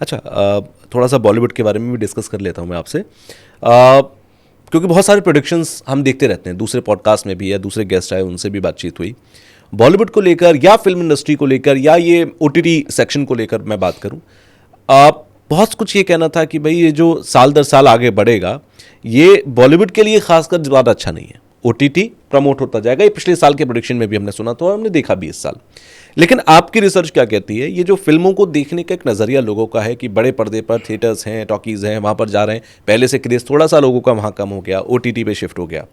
अच्छा, थोड़ा सा बॉलीवुड के बारे में भी डिस्कस कर लेता हूँ मैं आपसे, क्योंकि बहुत सारे प्रोडिक्शंस हम देखते रहते हैं, दूसरे पॉडकास्ट में भी या दूसरे गेस्ट आए उनसे भी बातचीत हुई बॉलीवुड को लेकर या फिल्म इंडस्ट्री को लेकर या ये ओटीटी सेक्शन को लेकर मैं बात करूँ। बहुत कुछ ये कहना था कि भाई ये जो साल दर साल आगे बढ़ेगा ये बॉलीवुड के लिए खासकर ज़्यादा अच्छा नहीं है, ओटीटी प्रमोट होता जाएगा। ये पिछले साल के प्रोडिक्शन में भी हमने सुना था और हमने देखा भी इस साल। लेकिन आपकी रिसर्च क्या कहती है, ये जो फिल्मों को देखने का एक नज़रिया लोगों का है कि बड़े पर्दे पर थिएटर्स हैं, टॉकीज़ हैं, वहाँ पर जा रहे हैं, पहले से क्रेज़ थोड़ा सा लोगों का वहाँ कम हो गया, ओटीटी पे शिफ्ट हो गया,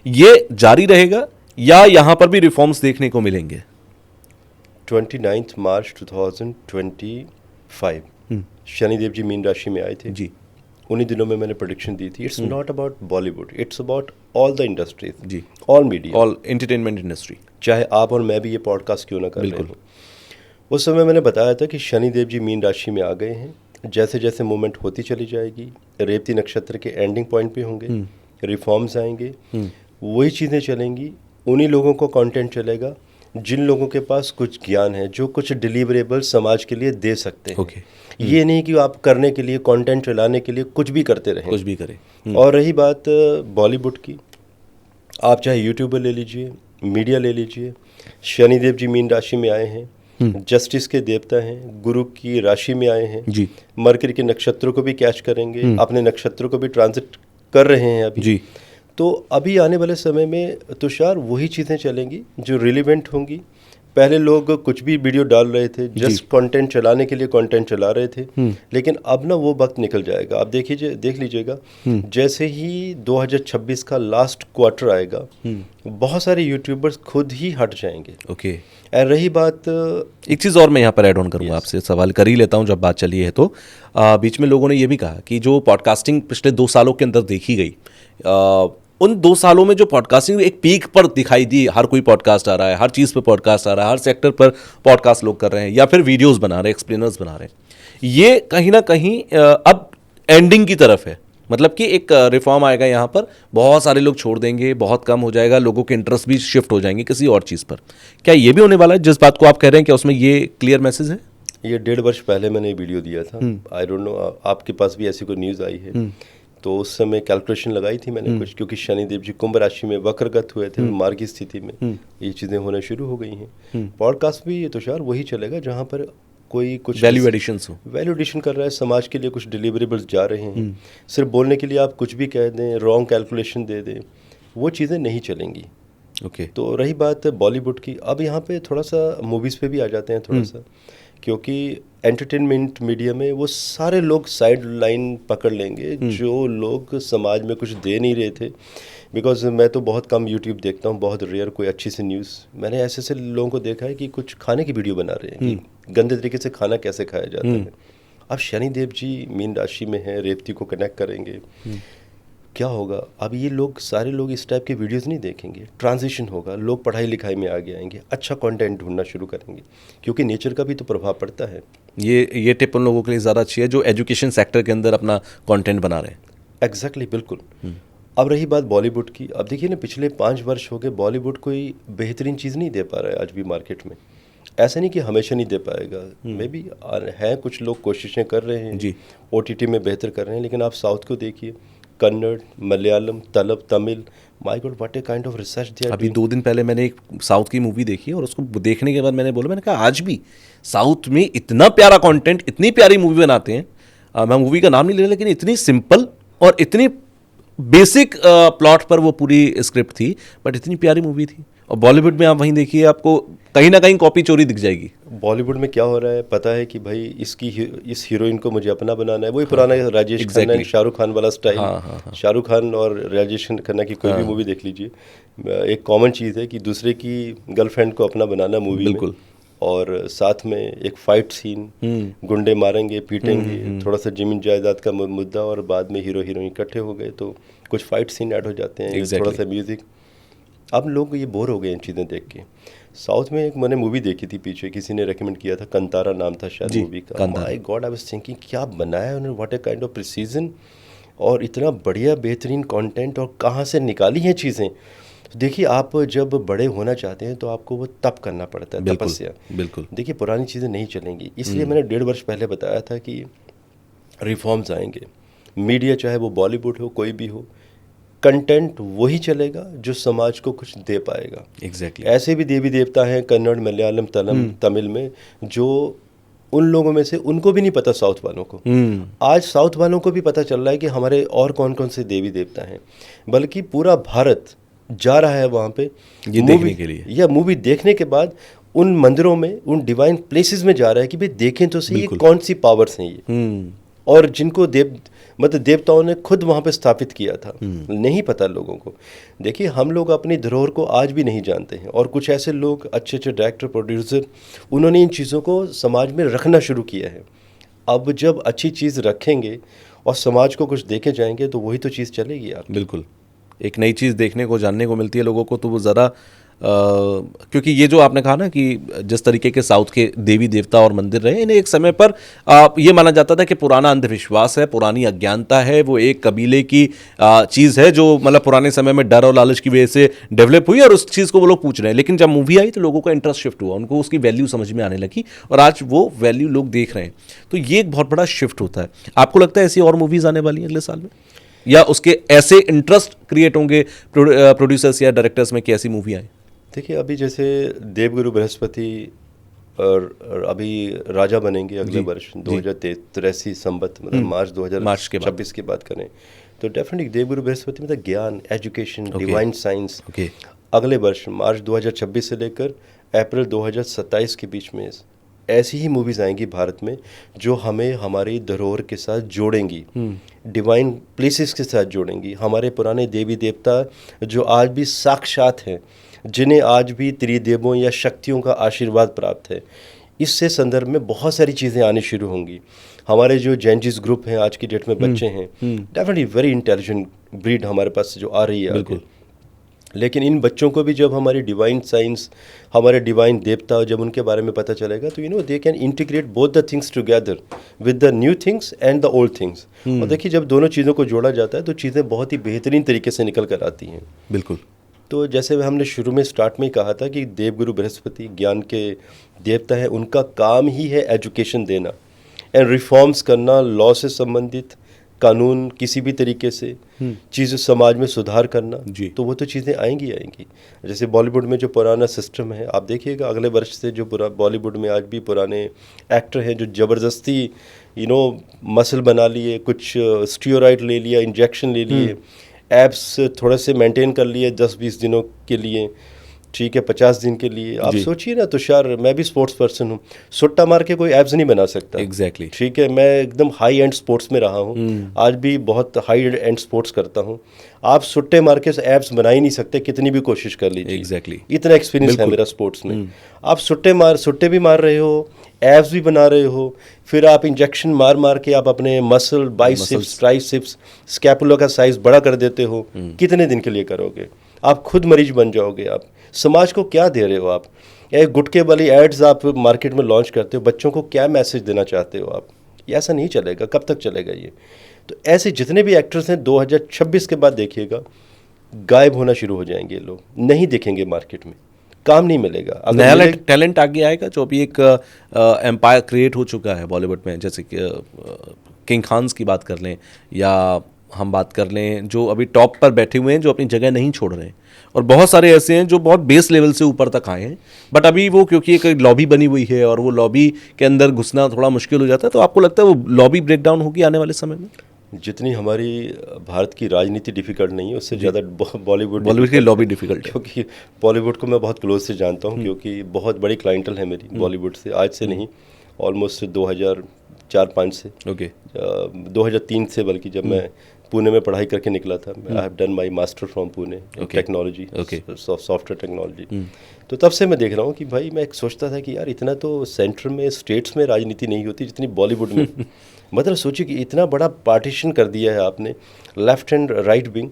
ये जारी रहेगा या यहाँ पर भी रिफॉर्म्स देखने को मिलेंगे? 29 मार्च 2025 शनिदेव जी मीन राशि में आए थे जी। उन्हीं दिनों में मैंने प्रेडिक्शन दी थी, it's not about Bollywood, it's about all the industries जी, all media, all entertainment industry, चाहे आप और मैं भी ये पॉडकास्ट क्यों ना कर रहे हो। उस समय मैंने बताया था कि शनिदेव जी मीन राशि में आ गए हैं, जैसे जैसे मूवमेंट होती चली जाएगी, रेवती नक्षत्र के एंडिंग पॉइंट पे होंगे, रिफॉर्म्स आएंगे, वही चीज़ें चलेंगी, उन्हीं लोगों को कंटेंट चलेगा जिन लोगों के पास कुछ ज्ञान है, जो कुछ डिलीवरेबल समाज के लिए दे सकते हैं। ये नहीं कि आप करने के लिए, कंटेंट चलाने के लिए कुछ भी करते रहें, कुछ भी करें। और रही बात बॉलीवुड की, आप चाहे यूट्यूबर ले लीजिए, मीडिया ले लीजिए, शनिदेव जी मीन राशि में आए हैं, जस्टिस के देवता हैं, गुरु की राशि में आए हैं जी, मरकरी के नक्षत्रों को भी कैच करेंगे, अपने नक्षत्रों को भी ट्रांजिट कर रहे हैं अभी जी। तो अभी आने वाले समय में तुषार वही चीज़ें चलेंगी जो रिलेवेंट होंगी। पहले लोग कुछ भी वीडियो डाल रहे थे, जस्ट कंटेंट चलाने के लिए कंटेंट चला रहे थे, लेकिन अब ना वो वक्त निकल जाएगा। आप देख लीजिएगा, जैसे ही 2026 का लास्ट क्वार्टर आएगा, बहुत सारे यूट्यूबर्स खुद ही हट जाएंगे। ओके। और रही बात, एक चीज़ और मैं यहाँ पर ऐड ऑन करूँगा, आपसे सवाल कर ही लेता हूँ जब बात चली है तो। बीच में लोगों ने ये भी कहा कि जो पॉडकास्टिंग पिछले 2 सालों के अंदर देखी गई, उन 2 सालों में जो पॉडकास्टिंग एक पीक पर दिखाई दी, हर कोई पॉडकास्ट आ रहा है, हर चीज़ पे पॉडकास्ट आ रहा है, हर सेक्टर पर पॉडकास्ट लोग कर रहे हैं या फिर वीडियोस बना रहे हैं, एक्सप्लेनर्स बना रहे हैं, ये कहीं ना कहीं अब एंडिंग की तरफ है। मतलब कि एक रिफॉर्म आएगा, यहाँ पर बहुत सारे लोग छोड़ देंगे, बहुत कम हो जाएगा, लोगों के इंटरेस्ट भी शिफ्ट हो जाएंगे किसी और चीज़ पर। क्या ये भी होने वाला है जिस बात को आप कह रहे हैं, क्या उसमें ये क्लियर मैसेज है? ये 1.5 वर्ष पहले मैंने वीडियो दिया था, आई डोंट नो आपके पास भी ऐसी कोई न्यूज़ आई है, तो उस समय कैलकुलेशन लगाई थी मैंने कुछ, क्योंकि शनिदेव जी कुंभ राशि में वक्रगत हुए थे, मार्ग की स्थिति में ये चीज़ें होना शुरू हो गई हैं। पॉडकास्ट भी तुषार वही चलेगा जहाँ पर कोई कुछ वैल्यू एडिशन कर रहा है, समाज के लिए कुछ डिलीवरेबल्स जा रहे हैं। सिर्फ बोलने के लिए आप कुछ भी कह दें, रॉन्ग कैलकुलेशन दे दें, वो चीज़ें नहीं चलेंगी। ओके। तो रही बात बॉलीवुड की, अब यहाँ पे थोड़ा सा मूवीज़ पे भी आ जाते हैं थोड़ा सा, क्योंकि एंटरटेनमेंट मीडिया में वो सारे लोग साइड लाइन पकड़ लेंगे जो लोग समाज में कुछ दे नहीं रहे थे। बिकॉज मैं तो बहुत कम यूट्यूब देखता हूँ, बहुत रेयर कोई अच्छी सी न्यूज़। मैंने ऐसे लोगों को देखा है कि कुछ खाने की वीडियो बना रहे हैं कि गंदे तरीके से खाना कैसे खाया जाता है। अब शनिदेव जी मीन राशि में है, रेवती को कनेक्ट करेंगे, क्या होगा? अब ये लोग सारे लोग इस टाइप के वीडियोस नहीं देखेंगे, ट्रांजिशन होगा, लोग पढ़ाई लिखाई में आगे आएंगे, अच्छा कंटेंट ढूंढना शुरू करेंगे, क्योंकि नेचर का भी तो प्रभाव पड़ता है। ये टिप उन लोगों के लिए ज़्यादा अच्छी है जो एजुकेशन सेक्टर के अंदर अपना कंटेंट बना रहे हैं। एग्जैक्टली, बिल्कुल। अब रही बात बॉलीवुड की, अब देखिए ना, पिछले 5 वर्ष हो गए बॉलीवुड कोई बेहतरीन चीज़ नहीं दे पा रहा है आज भी मार्केट में। ऐसा नहीं कि हमेशा नहीं दे पाएगा, मे भी है, कुछ लोग कोशिशें कर रहे हैं जी, OTT में बेहतर कर रहे हैं, लेकिन आप साउथ को देखिए, कन्नड़, मलयालम, तलब, Tamil, my God what a kind of research दिया। अभी 2 दिन पहले मैंने एक साउथ की मूवी देखी और उसको देखने के बाद मैंने कहा आज भी साउथ में इतना प्यारा कंटेंट, इतनी प्यारी मूवी बनाते हैं। मैं मूवी का नाम नहीं ले रहा, लेकिन इतनी सिंपल और इतनी बेसिक प्लॉट पर वो पूरी स्क्रिप्ट थी, बट इतनी प्यारी मूवी थी। और बॉलीवुड में आप वहीं देखिए, आपको कहीं ना कहीं कॉपी चोरी दिख जाएगी। बॉलीवुड में क्या हो रहा है पता है कि भाई इस हीरोइन को मुझे अपना बनाना है, वही पुराना राजेश खन्ना, शाहरुख खान वाला स्टाइल। शाहरुख खान और राजेश खन्ना की कोई भी मूवी देख लीजिए, एक कॉमन चीज़ है कि दूसरे की गर्लफ्रेंड को अपना बनाना मूवी में, और साथ में एक फाइट सीन, गुंडे मारेंगे, पीटेंगे, थोड़ा सा जमीन जायदाद का मुद्दा, और बाद में हीरो हीरोइन इकट्ठे हो गए तो कुछ फाइट सीन ऐड हो जाते हैं, थोड़ा सा म्यूजिक। अब लोग ये बोर हो गए इन चीज़ें देख के। साउथ में एक मैंने मूवी देखी थी पीछे, किसी ने रेकमेंड किया था, कंतारा नाम था शायद मूवी का। My God, I was thinking क्या बनाया उन्होंने, what a kind of precision, और इतना बढ़िया बेहतरीन कंटेंट, और कहाँ से निकाली हैं चीज़ें। देखिए, आप जब बड़े होना चाहते हैं तो आपको वो तप करना पड़ता है, तपस्या। बिल्कुल। देखिए, पुरानी चीज़ें नहीं चलेंगी, इसलिए मैंने 1.5 वर्ष पहले बताया था कि रिफॉर्म्स आएंगे। मीडिया चाहे वो बॉलीवुड हो कोई भी हो, कंटेंट वही चलेगा जो समाज को कुछ दे पाएगा। एग्जैक्टली ऐसे भी देवी देवता हैं कन्नड़, मलयालम, तमिल में, जो उन लोगों में से उनको भी नहीं पता, साउथ वालों को। आज साउथ वालों को भी पता चल रहा है कि हमारे और कौन कौन से देवी देवता हैं, बल्कि पूरा भारत जा रहा है वहाँ पे ये देखने के लिए, या मूवी देखने के बाद उन मंदिरों में, उन डिवाइन प्लेसेस में जा रहा है कि भाई देखें तो सही ये कौन सी पावर्स हैं ये, और जिनको मतलब देवताओं ने खुद वहाँ पे स्थापित किया था, नहीं पता लोगों को। देखिए हम लोग अपनी धरोहर को आज भी नहीं जानते हैं, और कुछ ऐसे लोग अच्छे अच्छे डायरेक्टर, प्रोड्यूसर, उन्होंने इन चीज़ों को समाज में रखना शुरू किया है। अब जब अच्छी चीज़ रखेंगे और समाज को कुछ देके जाएंगे तो वही तो चीज़ चलेगी। आप बिल्कुल एक नई चीज़ देखने को, जानने को मिलती है लोगों को, तो वो ज़्यादा क्योंकि ये जो आपने कहा ना कि जिस तरीके के साउथ के देवी देवता और मंदिर रहे, इन्हें एक समय पर ये माना जाता था कि पुराना अंधविश्वास है, पुरानी अज्ञानता है, वो एक कबीले की चीज़ है जो मतलब पुराने समय में डर और लालच की वजह से डेवलप हुई, और उस चीज़ को वो लोग पूछ रहे हैं। लेकिन जब मूवी आई तो लोगों का इंटरेस्ट शिफ्ट हुआ, उनको उसकी वैल्यू समझ में आने लगी, और आज वो वैल्यू लोग देख रहे हैं। तो ये एक बहुत बड़ा शिफ्ट होता है। आपको लगता है ऐसी और मूवीज़ आने वाली हैं अगले साल में, या उसके ऐसे इंटरेस्ट क्रिएट होंगे प्रोड्यूसर्स या डायरेक्टर्स में कि ऐसी मूवी आए? देखिए अभी जैसे देवगुरु बृहस्पति और अभी राजा बनेंगे अगले वर्ष 2083 संबत, मतलब मार्च 2026 की बात करें तो डेफिनेटली देवगुरु बृहस्पति मतलब ज्ञान, एजुकेशन, डिवाइन साइंस, अगले वर्ष मार्च 2026 से लेकर अप्रैल 2027 के बीच में ऐसी ही मूवीज़ आएंगी भारत में जो हमें हमारी धरोहर के साथ जोड़ेंगी, डिवाइन प्लेसेस के साथ जोड़ेंगी, हमारे पुराने देवी देवता जो आज भी साक्षात हैं, जिन्हें आज भी त्रिदेवों या शक्तियों का आशीर्वाद प्राप्त है। इससे संदर्भ में बहुत सारी चीज़ें आनी शुरू होंगी। हमारे जो जैनजीस ग्रुप हैं आज की डेट में बच्चे हैं, डेफिनेटली वेरी इंटेलिजेंट ब्रीड हमारे पास जो आ रही है आगे। लेकिन इन बच्चों को भी जब हमारी डिवाइन साइंस, हमारे डिवाइन देवता, जब उनके बारे में पता चलेगा तो they can integrate both the things together with the new things and the old things. और देखिए जब दोनों चीज़ों को जोड़ा जाता है तो चीज़ें बहुत ही बेहतरीन तरीके से निकल कर आती हैं। बिल्कुल। तो जैसे हमने शुरू में स्टार्ट में ही कहा था कि देवगुरु बृहस्पति ज्ञान के देवता है, उनका काम ही है एजुकेशन देना एंड रिफॉर्म्स करना, लॉ से संबंधित कानून, किसी भी तरीके से चीज़ें समाज में सुधार करना। तो वो तो चीज़ें आएंगी। जैसे बॉलीवुड में जो पुराना सिस्टम है, आप देखिएगा अगले वर्ष से जो बॉलीवुड में आज भी पुराने एक्टर हैं जो ज़बरदस्ती मसल बना लिए, कुछ स्टीरोइड ले लिया, इंजेक्शन ले लिए, एब्स थोड़े से मेंटेन कर लिए 10-20 दिनों के लिए, ठीक है 50 दिन के लिए। आप सोचिए ना तुषार, मैं भी स्पोर्ट्स पर्सन हूँ, सुट्टा मार के कोई एब्स नहीं बना सकता। एग्जैक्टली ठीक है, मैं एकदम हाई एंड स्पोर्ट्स में रहा हूँ, आज भी बहुत हाई एंड स्पोर्ट्स करता हूँ। आप सुट्टे मार के एब्स बना ही नहीं सकते, कितनी भी कोशिश कर लीजिए। एग्जैक्टली इतना एक्सपीरियंस है मेरा स्पोर्ट्स में। आप सुट्टे भी मार रहे हो, एब्स भी बना रहे हो, फिर आप इंजेक्शन मार के आप अपने मसल, बाइसेप्स, ट्राइसेप्स, स्कैपुला का साइज बड़ा कर देते हो। कितने दिन के लिए करोगे? आप खुद मरीज बन जाओगे। आप समाज को क्या दे रहे हो? आप एक गुटके वाली एड्स आप मार्केट में लॉन्च करते हो, बच्चों को क्या मैसेज देना चाहते हो आप? ये ऐसा नहीं चलेगा। कब तक चलेगा ये? तो ऐसे जितने भी एक्टर्स हैं 2026 के बाद देखिएगा गायब होना शुरू हो जाएंगे, लोग नहीं दिखेंगे मार्केट में, काम नहीं मिलेगा। नया टैलेंट आगे आएगा जो अभी एक एम्पायर क्रिएट हो चुका है बॉलीवुड में, जैसे कि किंग खान्स की बात कर लें, या हम बात कर लें जो अभी टॉप पर बैठे हुए हैं, जो अपनी जगह नहीं छोड़ रहे हैं, और बहुत सारे ऐसे हैं जो बहुत बेस लेवल से ऊपर तक आए हैं, बट अभी वो क्योंकि एक लॉबी बनी हुई है और वो लॉबी के अंदर घुसना थोड़ा मुश्किल हो जाता है। तो आपको लगता है वो लॉबी ब्रेक डाउन होगी आने वाले समय में? जितनी हमारी भारत की राजनीति डिफिकल्ट नहीं है, उससे ज़्यादा बॉलीवुड की लॉबी डिफिकल्ट है। क्योंकि बॉलीवुड को मैं बहुत क्लोज से जानता हूँ, क्योंकि बहुत बड़ी क्लाइंटल है मेरी बॉलीवुड से। आज से नहीं, ऑलमोस्ट 2004-5 से, 2003 से, बल्कि जब मैं पुणे में पढ़ाई करके निकला था। I have done my master from Pune technology, software technology. तो तब से मैं देख रहा हूँ कि भाई मैं एक सोचता था कि यार इतना तो सेंटर में, स्टेट्स में राजनीति नहीं होती जितनी बॉलीवुड में। मतलब सोचिए कि इतना बड़ा पार्टीशन कर दिया है आपने, लेफ्ट एंड राइट विंग।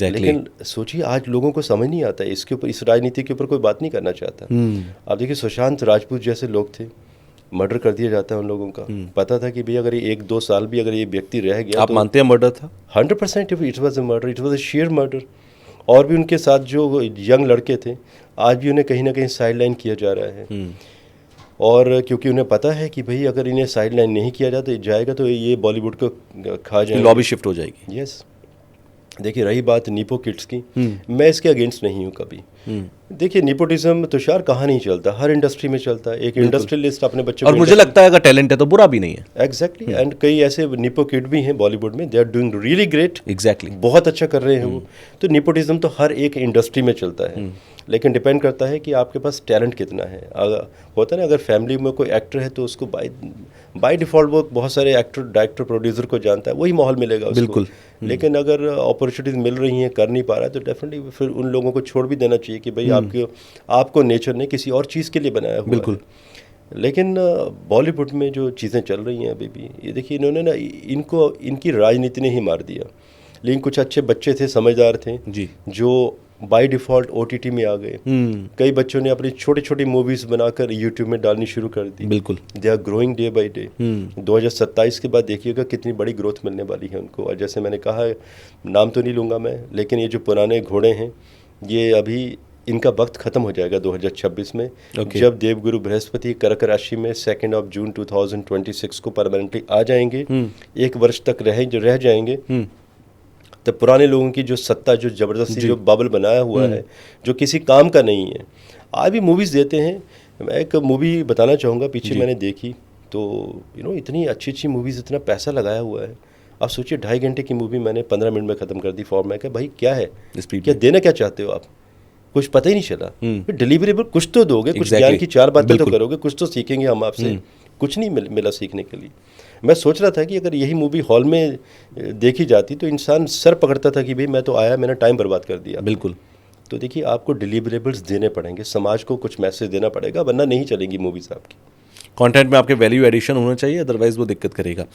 लेकिन सोचिए आज लोगों को समझ नहीं आता है इसके ऊपर, इस राजनीति के ऊपर कोई बात नहीं करना चाहता। आप देखिए सुशांत राजपूत जैसे लोग थे, मर्डर कर दिया जाता है उन लोगों का। पता था कि भाई अगर ये 1-2 साल भी अगर ये व्यक्ति रह गया, आप तो मानते हैं मर्डर था? 100% it was a murder, it was a share murder. और भी उनके साथ जो यंग लड़के थे, आज भी उन्हें कहीं ना कहीं साइड लाइन किया जा रहा है। और क्योंकि उन्हें पता है कि भाई अगर इन्हें साइड लाइन नहीं किया जाएगा तो ये बॉलीवुड को खा जाएगा, लॉबी शिफ्ट हो जाएगी। यस। देखिए रही बात नीपो किड्स की, मैं इसके अगेंस्ट नहीं हूँ कभी। देखिए निपोटिज्म तुषार कहाँ नहीं चलता, हर इंडस्ट्री में चलता है। एक इंडस्ट्रियलिस्ट अपने बच्चों और मुझे लगता है अगर टैलेंट है तो बुरा भी नहीं है। एग्जैक्टली, एंड कई ऐसे निपो किड भी हैं बॉलीवुड में, they are doing really great. Exactly, बहुत अच्छा कर रहे हैं वो। तो निपोटिज्म तो हर एक इंडस्ट्री में चलता है, लेकिन डिपेंड करता है कि आपके पास टैलेंट कितना है। होता है ना, अगर फैमिली में कोई एक्टर है तो उसको बाय डिफ़ॉल्ट वो बहुत सारे एक्टर, डायरेक्टर, प्रोड्यूसर को जानता है, वही माहौल मिलेगा उसको। बिल्कुल। लेकिन अगर अपॉर्चुनिटीज मिल रही हैं, कर नहीं पा रहा है, तो डेफिनेटली फिर उन लोगों को छोड़ भी देना चाहिए कि भाई आपको नेचर ने किसी और चीज़ के लिए बनाया हुआ बिल्कुल है। लेकिन बॉलीवुड में जो चीज़ें चल रही हैं अभी भी, ये देखिए इन्होंने ना इनकी राजनीति ने ही मार दिया। लेकिन कुछ अच्छे बच्चे थे, समझदार थे जी, जो बाय डिफ़ॉल्ट OTT में आ गए। कई बच्चों ने अपनी छोटी छोटी मूवीज़ बनाकर यूट्यूब में डालनी शुरू कर दी। बिल्कुल। They are growing day by day. 2027 के बाद देखिएगा कितनी बड़ी ग्रोथ मिलने वाली है उनको। और जैसे मैंने कहा, नाम तो नहीं लूँगा मैं, लेकिन ये जो पुराने घोड़े हैं, ये अभी इनका वक्त ख़त्म हो जाएगा 2026 में। जब देवगुरु बृहस्पति कर्क राशि में 2 जून 2026 को परमानेंटली आ जाएंगे, 1 वर्ष तक रह जाएंगे, तो पुराने लोगों की जो सत्ता, जो ज़बरदस्ती जो बबल बनाया हुआ है, जो किसी काम का नहीं है। आज भी मूवीज़ देते हैं। मैं एक मूवी बताना चाहूँगा, पीछे मैंने देखी, तो इतनी अच्छी अच्छी मूवीज़, इतना पैसा लगाया हुआ है। आप सोचिए 2.5 घंटे की मूवी मैंने 15 मिनट में ख़त्म कर दी। फॉर्मेट है भाई, क्या है, क्या देना क्या चाहते हो आप? कुछ पता ही नहीं चला। डिलीवरेबल कुछ तो दोगे, कुछ ज्ञान की 4 बातें तो करोगे, कुछ तो सीखेंगे हम आपसे। कुछ नहीं मिला सीखने के लिए। मैं सोच रहा था कि अगर यही मूवी हॉल में देखी जाती तो इंसान सर पकड़ता था कि भाई मैं तो आया, मैंने टाइम बर्बाद कर दिया। बिल्कुल। तो देखिए आपको डिलीवरेबल्स देने पड़ेंगे, समाज को कुछ मैसेज देना पड़ेगा, वरना नहीं चलेंगी मूवीज़ आपकी। कंटेंट में आपके वैल्यू एडिशन होना चाहिए, अदरवाइज वो दिक्कत करेगा।